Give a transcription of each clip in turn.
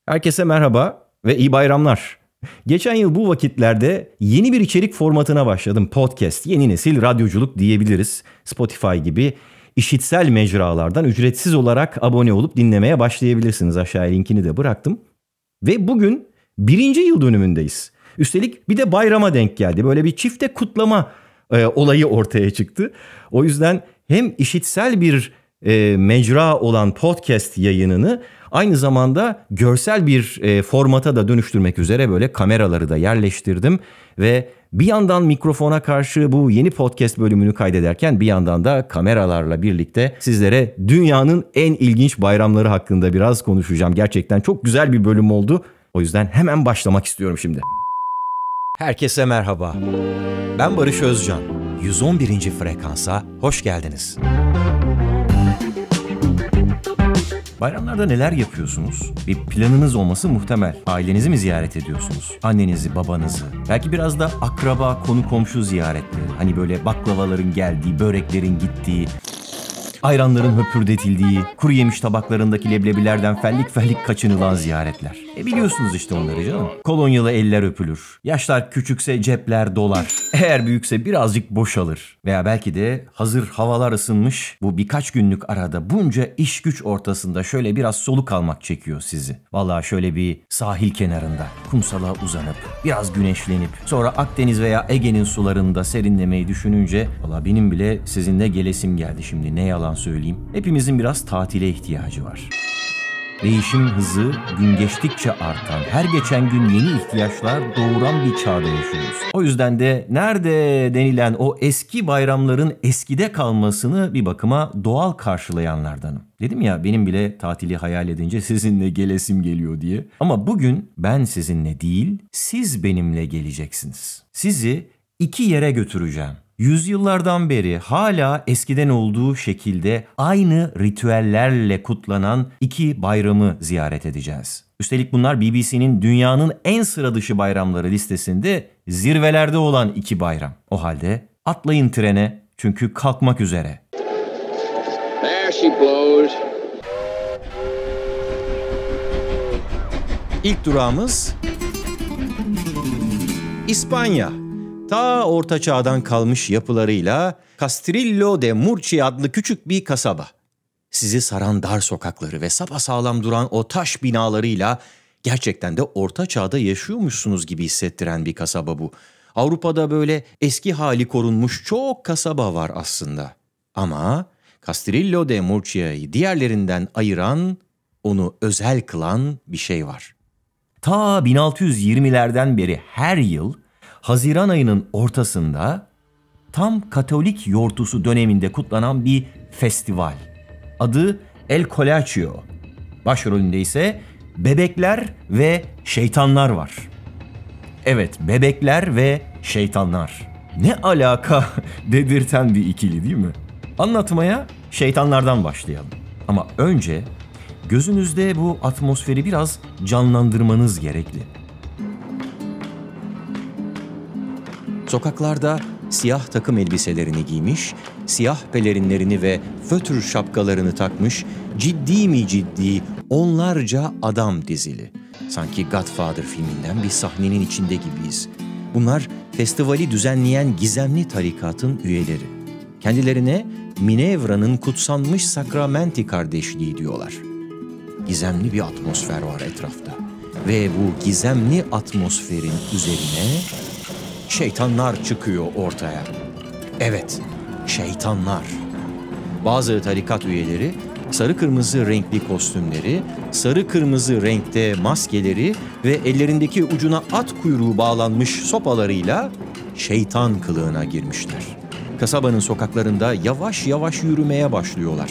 Herkese merhaba ve iyi bayramlar. Geçen yıl bu vakitlerde yeni bir içerik formatına başladım. Podcast, yeni nesil radyoculuk diyebiliriz. Spotify gibi işitsel mecralardan ücretsiz olarak abone olup dinlemeye başlayabilirsiniz. Aşağıya linkini de bıraktım. Ve bugün 1. yıl dönümündeyiz. Üstelik bir de bayrama denk geldi. Böyle bir çifte kutlama olayı ortaya çıktı. O yüzden hem işitsel bir mecra olan podcast yayınını aynı zamanda görsel bir formata da dönüştürmek üzere böyle kameraları da yerleştirdim. Ve bir yandan mikrofona karşı bu yeni podcast bölümünü kaydederken bir yandan da kameralarla birlikte sizlere dünyanın en ilginç bayramları hakkında biraz konuşacağım. Gerçekten çok güzel bir bölüm oldu. O yüzden hemen başlamak istiyorum şimdi. Herkese merhaba. Ben Barış Özcan. 111. frekansa hoş geldiniz. Bayramlarda neler yapıyorsunuz? Bir planınız olması muhtemel. Ailenizi mi ziyaret ediyorsunuz? Annenizi, babanızı. Belki biraz da akraba, konu komşu ziyaretleri. Hani böyle baklavaların geldiği, böreklerin gittiği, ayranların höpürdetildiği, kuru yemiş tabaklarındaki leblebilerden fellik fellik kaçınılan ziyaretler. Biliyorsunuz işte onları canım. Kolonyalı eller öpülür. Yaşlar küçükse cepler dolar. Eğer büyükse birazcık boşalır. Veya belki de hazır havalar ısınmış, bu birkaç günlük arada bunca iş güç ortasında şöyle biraz soluk almak çekiyor sizi. Vallahi şöyle bir sahil kenarında kumsala uzanıp, biraz güneşlenip, sonra Akdeniz veya Ege'nin sularında serinlemeyi düşününce vallahi benim bile sizinle gelesim geldi şimdi, ne yalan söyleyeyim. Hepimizin biraz tatile ihtiyacı var. Değişim hızı gün geçtikçe artan, her geçen gün yeni ihtiyaçlar doğuran bir çağda yaşıyoruz. O yüzden de nerede denilen o eski bayramların eskide kalmasını bir bakıma doğal karşılayanlardanım. Dedim ya, benim bile tatili hayal edince sizinle gelesim geliyor diye. Ama bugün ben sizinle değil, siz benimle geleceksiniz. Sizi 2 yere götüreceğim. Yüzyıllardan beri hala eskiden olduğu şekilde aynı ritüellerle kutlanan 2 bayramı ziyaret edeceğiz. Üstelik bunlar BBC'nin dünyanın en sıra dışı bayramları listesinde zirvelerde olan 2 bayram. O halde atlayın trene, çünkü kalkmak üzere. There she blows. İlk durağımız İspanya. Ta Orta Çağ'dan kalmış yapılarıyla Castrillo de Murcia adlı küçük bir kasaba. Sizi saran dar sokakları ve sapasağlam duran o taş binalarıyla gerçekten de Orta Çağ'da yaşıyormuşsunuz gibi hissettiren bir kasaba bu. Avrupa'da böyle eski hali korunmuş çok kasaba var aslında. Ama Castrillo de Murcia'yı diğerlerinden ayıran, onu özel kılan bir şey var. Ta 1620'lerden beri her yıl Haziran ayının ortasında tam Katolik yortusu döneminde kutlanan bir festival. Adı El Colegio. Başrolünde ise bebekler ve şeytanlar var. Evet, bebekler ve şeytanlar. Ne alaka dedirten bir ikili değil mi? Anlatmaya şeytanlardan başlayalım. Ama önce gözünüzde bu atmosferi biraz canlandırmanız gerekli. Sokaklarda siyah takım elbiselerini giymiş, siyah pelerinlerini ve fötr şapkalarını takmış, ciddi mi ciddi onlarca adam dizili. Sanki Godfather filminden bir sahnenin içinde gibiyiz. Bunlar festivali düzenleyen gizemli tarikatın üyeleri. Kendilerine Minevra'nın kutsanmış sakramenti kardeşliği diyorlar. Gizemli bir atmosfer var etrafta. Ve bu gizemli atmosferin üzerine şeytanlar çıkıyor ortaya. Evet, şeytanlar. Bazı tarikat üyeleri sarı kırmızı renkli kostümleri, sarı kırmızı renkte maskeleri ve ellerindeki ucuna at kuyruğu bağlanmış sopalarıyla şeytan kılığına girmişler. Kasabanın sokaklarında yavaş yavaş yürümeye başlıyorlar.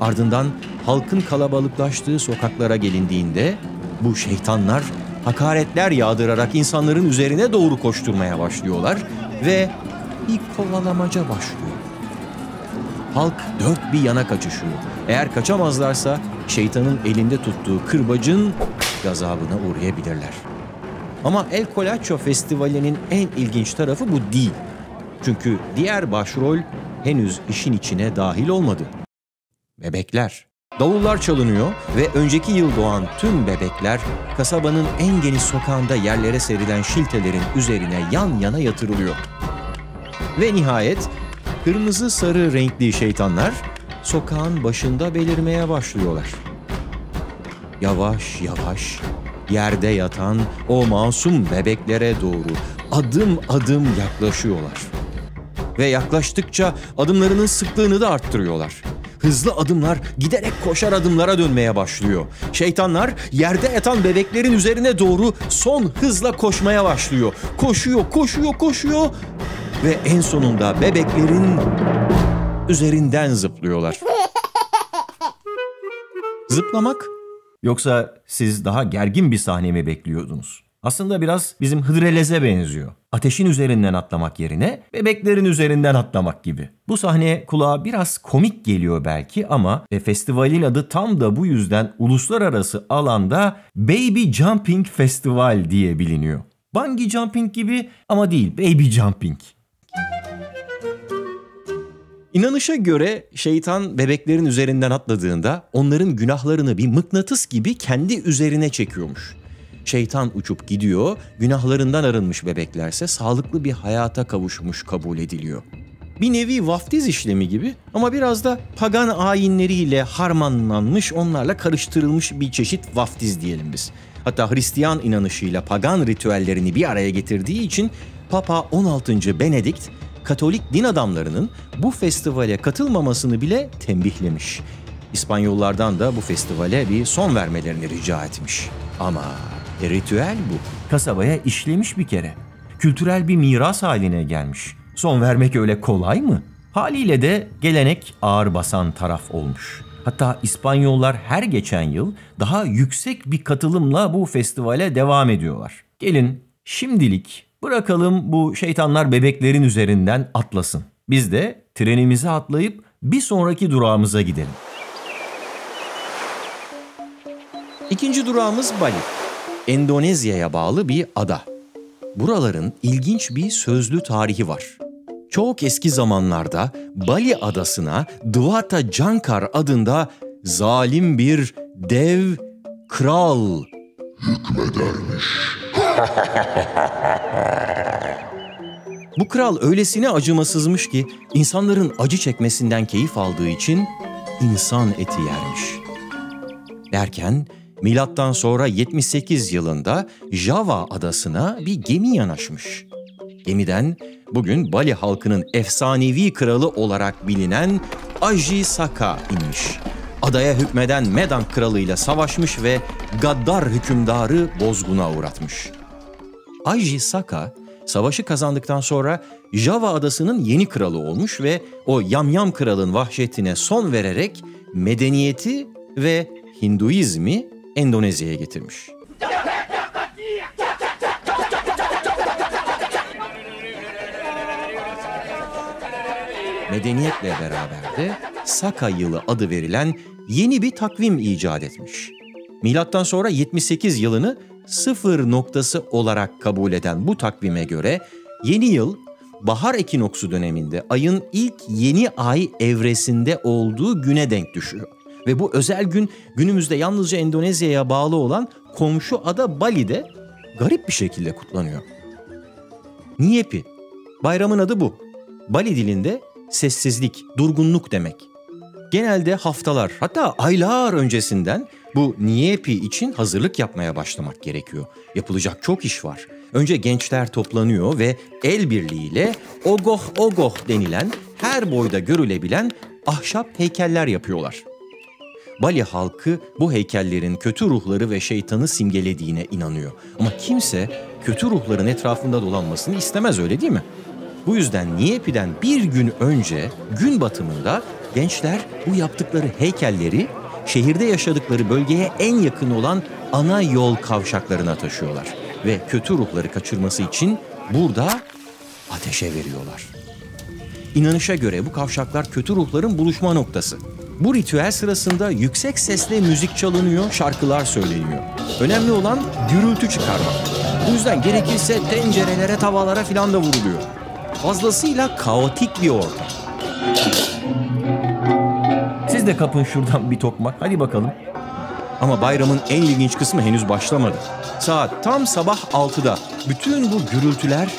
Ardından halkın kalabalıklaştığı sokaklara gelindiğinde bu şeytanlar hakaretler yağdırarak insanların üzerine doğru koşturmaya başlıyorlar ve bir kovalamaca başlıyor. Halk dört bir yana kaçışıyor. Eğer kaçamazlarsa şeytanın elinde tuttuğu kırbacın gazabına uğrayabilirler. Ama El Colegio Festivali'nin en ilginç tarafı bu değil. Çünkü diğer başrol henüz işin içine dahil olmadı. Bebekler. Davullar çalınıyor ve önceki yıl doğan tüm bebekler kasabanın en geniş sokağında yerlere serilen şiltelerin üzerine yan yana yatırılıyor. Ve nihayet kırmızı sarı renkli şeytanlar sokağın başında belirmeye başlıyorlar. Yavaş yavaş yerde yatan o masum bebeklere doğru adım adım yaklaşıyorlar. Ve yaklaştıkça adımlarının sıklığını da arttırıyorlar. Hızlı adımlar giderek koşar adımlara dönmeye başlıyor. Şeytanlar yerde yatan bebeklerin üzerine doğru son hızla koşmaya başlıyor. Koşuyor ve en sonunda bebeklerin üzerinden zıplıyorlar. Zıplamak? Yoksa siz daha gergin bir sahne mi bekliyordunuz? Aslında biraz bizim Hıdrellez'e benziyor. Ateşin üzerinden atlamak yerine bebeklerin üzerinden atlamak gibi. Bu sahne kulağa biraz komik geliyor belki ama festivalin adı tam da bu yüzden uluslararası alanda Baby Jumping Festival diye biliniyor. Bungee jumping gibi ama değil, baby jumping. İnanışa göre şeytan bebeklerin üzerinden atladığında onların günahlarını bir mıknatıs gibi kendi üzerine çekiyormuş. Şeytan uçup gidiyor, günahlarından arınmış bebeklerse sağlıklı bir hayata kavuşmuş kabul ediliyor. Bir nevi vaftiz işlemi gibi ama biraz da pagan ayinleriyle harmanlanmış, onlarla karıştırılmış bir çeşit vaftiz diyelim biz. Hatta Hristiyan inanışıyla pagan ritüellerini bir araya getirdiği için Papa 16. Benedikt, Katolik din adamlarının bu festivale katılmamasını bile tembihlemiş. İspanyollardan da bu festivale bir son vermelerini rica etmiş. Ama ritüel bu. Kasabaya işlemiş bir kere. Kültürel bir miras haline gelmiş. Son vermek öyle kolay mı? Haliyle de gelenek ağır basan taraf olmuş. Hatta İspanyollar her geçen yıl daha yüksek bir katılımla bu festivale devam ediyorlar. Gelin şimdilik bırakalım bu şeytanlar bebeklerin üzerinden atlasın. Biz de trenimize atlayıp bir sonraki durağımıza gidelim. İkinci durağımız Bali. Endonezya'ya bağlı bir ada. Buraların ilginç bir sözlü tarihi var. Çok eski zamanlarda Bali adasına Dwata Jangkar adında zalim bir dev kral hükmedermiş. Bu kral öylesine acımasızmış ki insanların acı çekmesinden keyif aldığı için insan eti yermiş. Derken milattan sonra 78 yılında Java adasına bir gemi yanaşmış. Gemiden bugün Bali halkının efsanevi kralı olarak bilinen Aji Saka inmiş. Adaya hükmeden Medan kralıyla savaşmış ve gaddar hükümdarı bozguna uğratmış. Aji Saka savaşı kazandıktan sonra Java adasının yeni kralı olmuş ve o yamyam kralın vahşetine son vererek medeniyeti ve Hinduizmi Endonezya'ya getirmiş. Medeniyetle beraber de Saka yılı adı verilen yeni bir takvim icat etmiş. Milattan sonra 78 yılını sıfır noktası olarak kabul eden bu takvime göre yeni yıl bahar ekinoksu döneminde ayın ilk yeni ay evresinde olduğu güne denk düşüyor. Ve bu özel gün günümüzde yalnızca Endonezya'ya bağlı olan komşu ada Bali'de garip bir şekilde kutlanıyor. Nyepi. Bayramın adı bu. Bali dilinde sessizlik, durgunluk demek. Genelde haftalar, hatta aylar öncesinden bu Nyepi için hazırlık yapmaya başlamak gerekiyor. Yapılacak çok iş var. Önce gençler toplanıyor ve el birliğiyle ogoh ogoh denilen her boyda görülebilen ahşap heykeller yapıyorlar. Bali halkı bu heykellerin kötü ruhları ve şeytanı simgelediğine inanıyor. Ama kimse kötü ruhların etrafında dolanmasını istemez, öyle değil mi? Bu yüzden Nyepi'den bir gün önce gün batımında gençler bu yaptıkları heykelleri şehirde yaşadıkları bölgeye en yakın olan ana yol kavşaklarına taşıyorlar. Ve kötü ruhları kaçırması için burada ateşe veriyorlar. İnanışa göre bu kavşaklar kötü ruhların buluşma noktası. Bu ritüel sırasında yüksek sesle müzik çalınıyor, şarkılar söyleniyor. Önemli olan gürültü çıkarmak. Bu yüzden gerekirse tencerelere, tavalara filan da vuruluyor. Fazlasıyla kaotik bir ortam. Siz de kapın şuradan bir tokmak. Hadi bakalım. Ama bayramın en ilginç kısmı henüz başlamadı. Saat tam sabah 6'da bütün bu gürültüler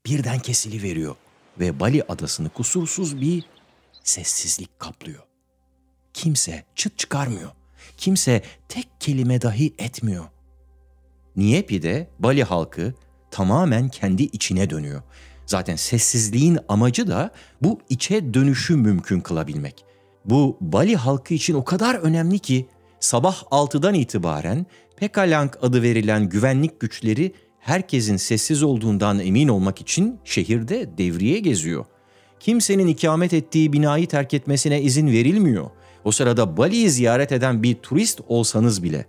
birden kesiliveriyor ve Bali adasını kusursuz bir sessizlik kaplıyor. Kimse çıt çıkarmıyor. Kimse tek kelime dahi etmiyor. Niyepi'de Bali halkı tamamen kendi içine dönüyor. Zaten sessizliğin amacı da bu içe dönüşü mümkün kılabilmek. Bu Bali halkı için o kadar önemli ki sabah 6'dan itibaren Pekalang adı verilen güvenlik güçleri herkesin sessiz olduğundan emin olmak için şehirde devriye geziyor. Kimsenin ikamet ettiği binayı terk etmesine izin verilmiyor. O sırada Bali'yi ziyaret eden bir turist olsanız bile.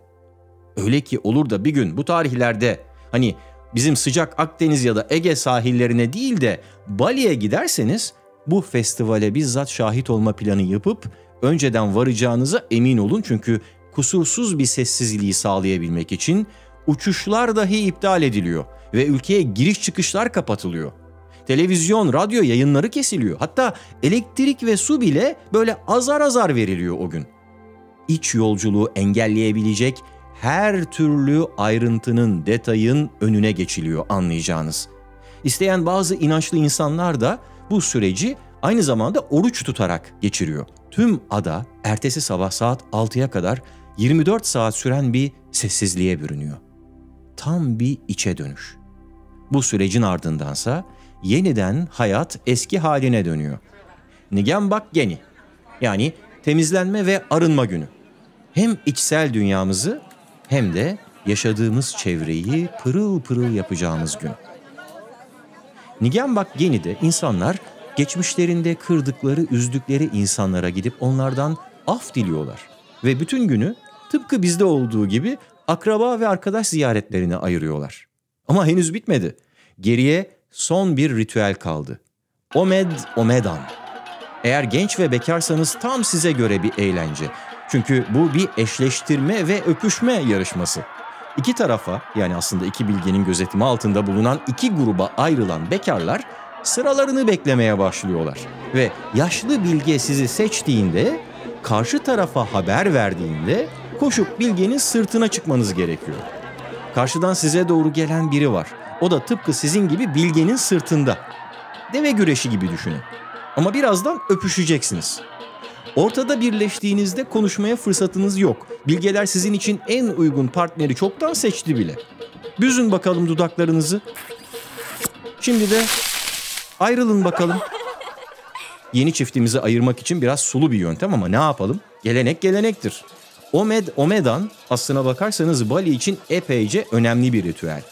Öyle ki olur da bir gün bu tarihlerde hani bizim sıcak Akdeniz ya da Ege sahillerine değil de Bali'ye giderseniz bu festivale bizzat şahit olma planı yapıp önceden varacağınıza emin olun. Çünkü kusursuz bir sessizliği sağlayabilmek için uçuşlar dahi iptal ediliyor ve ülkeye giriş çıkışlar kapatılıyor. Televizyon, radyo yayınları kesiliyor. Hatta elektrik ve su bile böyle azar azar veriliyor o gün. İç yolculuğu engelleyebilecek her türlü ayrıntının, detayın önüne geçiliyor anlayacağınız. İsteyen bazı inançlı insanlar da bu süreci aynı zamanda oruç tutarak geçiriyor. Tüm ada ertesi sabah saat 6'ya kadar 24 saat süren bir sessizliğe bürünüyor. Tam bir içe dönüş. Bu sürecin ardındansa yeniden hayat eski haline dönüyor. Nigambak Geni, yani temizlenme ve arınma günü. Hem içsel dünyamızı hem de yaşadığımız çevreyi pırıl pırıl yapacağımız gün. Nigambak Geni'de insanlar geçmişlerinde kırdıkları, üzdükleri insanlara gidip onlardan af diliyorlar. Ve bütün günü tıpkı bizde olduğu gibi akraba ve arkadaş ziyaretlerine ayırıyorlar. Ama henüz bitmedi. Geriye son bir ritüel kaldı. Omed Omedan. Eğer genç ve bekarsanız tam size göre bir eğlence. Çünkü bu bir eşleştirme ve öpüşme yarışması. İki tarafa, yani aslında iki bilgenin gözetimi altında bulunan iki gruba ayrılan bekarlar sıralarını beklemeye başlıyorlar. Ve yaşlı bilge sizi seçtiğinde, karşı tarafa haber verdiğinde koşup bilgenin sırtına çıkmanız gerekiyor. Karşıdan size doğru gelen biri var. O da tıpkı sizin gibi bilgenin sırtında. Deve güreşi gibi düşünün. Ama birazdan öpüşeceksiniz. Ortada birleştiğinizde konuşmaya fırsatınız yok. Bilgeler sizin için en uygun partneri çoktan seçti bile. Büzün bakalım dudaklarınızı. Şimdi de ayrılın bakalım. Yeni çiftimizi ayırmak için biraz sulu bir yöntem ama ne yapalım? Gelenek gelenektir. Omed Omedan aslına bakarsanız Bali için epeyce önemli bir ritüel.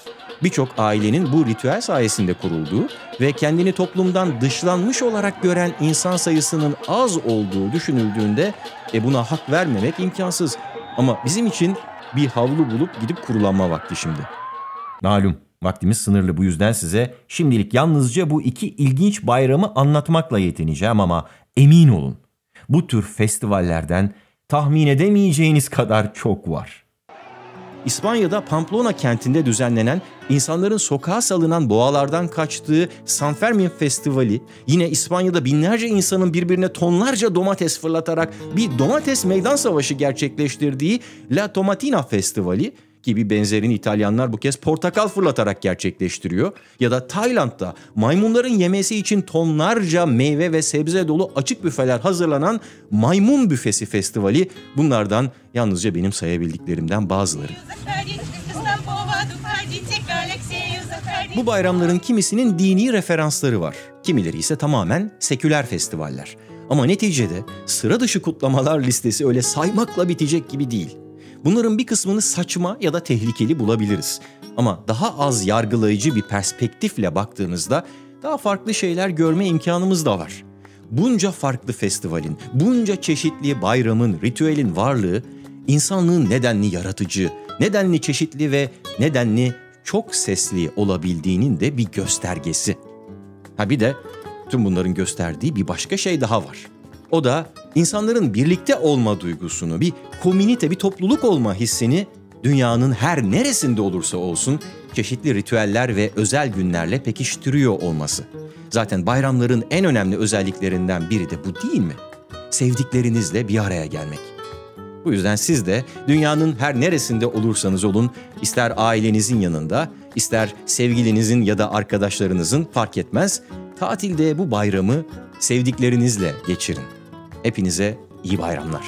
Birçok ailenin bu ritüel sayesinde kurulduğu ve kendini toplumdan dışlanmış olarak gören insan sayısının az olduğu düşünüldüğünde buna hak vermemek imkansız. Ama bizim için bir havlu bulup gidip kurulanma vakti şimdi. Malum vaktimiz sınırlı, bu yüzden size şimdilik yalnızca bu iki ilginç bayramı anlatmakla yetineceğim ama emin olun bu tür festivallerden tahmin edemeyeceğiniz kadar çok var. İspanya'da Pamplona kentinde düzenlenen, insanların sokağa salınan boğalardan kaçtığı San Fermin Festivali, yine İspanya'da binlerce insanın birbirine tonlarca domates fırlatarak bir domates meydan savaşı gerçekleştirdiği La Tomatina Festivali gibi benzerini İtalyanlar bu kez portakal fırlatarak gerçekleştiriyor. Ya da Tayland'da maymunların yemesi için tonlarca meyve ve sebze dolu açık büfeler hazırlanan Maymun Büfesi Festivali, bunlardan yalnızca benim sayabildiklerimden bazıları. Bu bayramların kimisinin dini referansları var. Kimileri ise tamamen seküler festivaller. Ama neticede sıra dışı kutlamalar listesi öyle saymakla bitecek gibi değil. Bunların bir kısmını saçma ya da tehlikeli bulabiliriz. Ama daha az yargılayıcı bir perspektifle baktığımızda daha farklı şeyler görme imkanımız da var. Bunca farklı festivalin, bunca çeşitli bayramın, ritüelin varlığı, insanlığın nedenli yaratıcı, nedenli çeşitli ve nedenli çok sesli olabildiğinin de bir göstergesi. Bir de tüm bunların gösterdiği bir başka şey daha var. O da insanların birlikte olma duygusunu, bir komünite, bir topluluk olma hissini dünyanın her neresinde olursa olsun çeşitli ritüeller ve özel günlerle pekiştiriyor olması. Zaten bayramların en önemli özelliklerinden biri de bu değil mi? Sevdiklerinizle bir araya gelmek. Bu yüzden siz de dünyanın her neresinde olursanız olun, ister ailenizin yanında, ister sevgilinizin ya da arkadaşlarınızın fark etmez, tatilde bu bayramı sevdiklerinizle geçirin. Hepinize iyi bayramlar.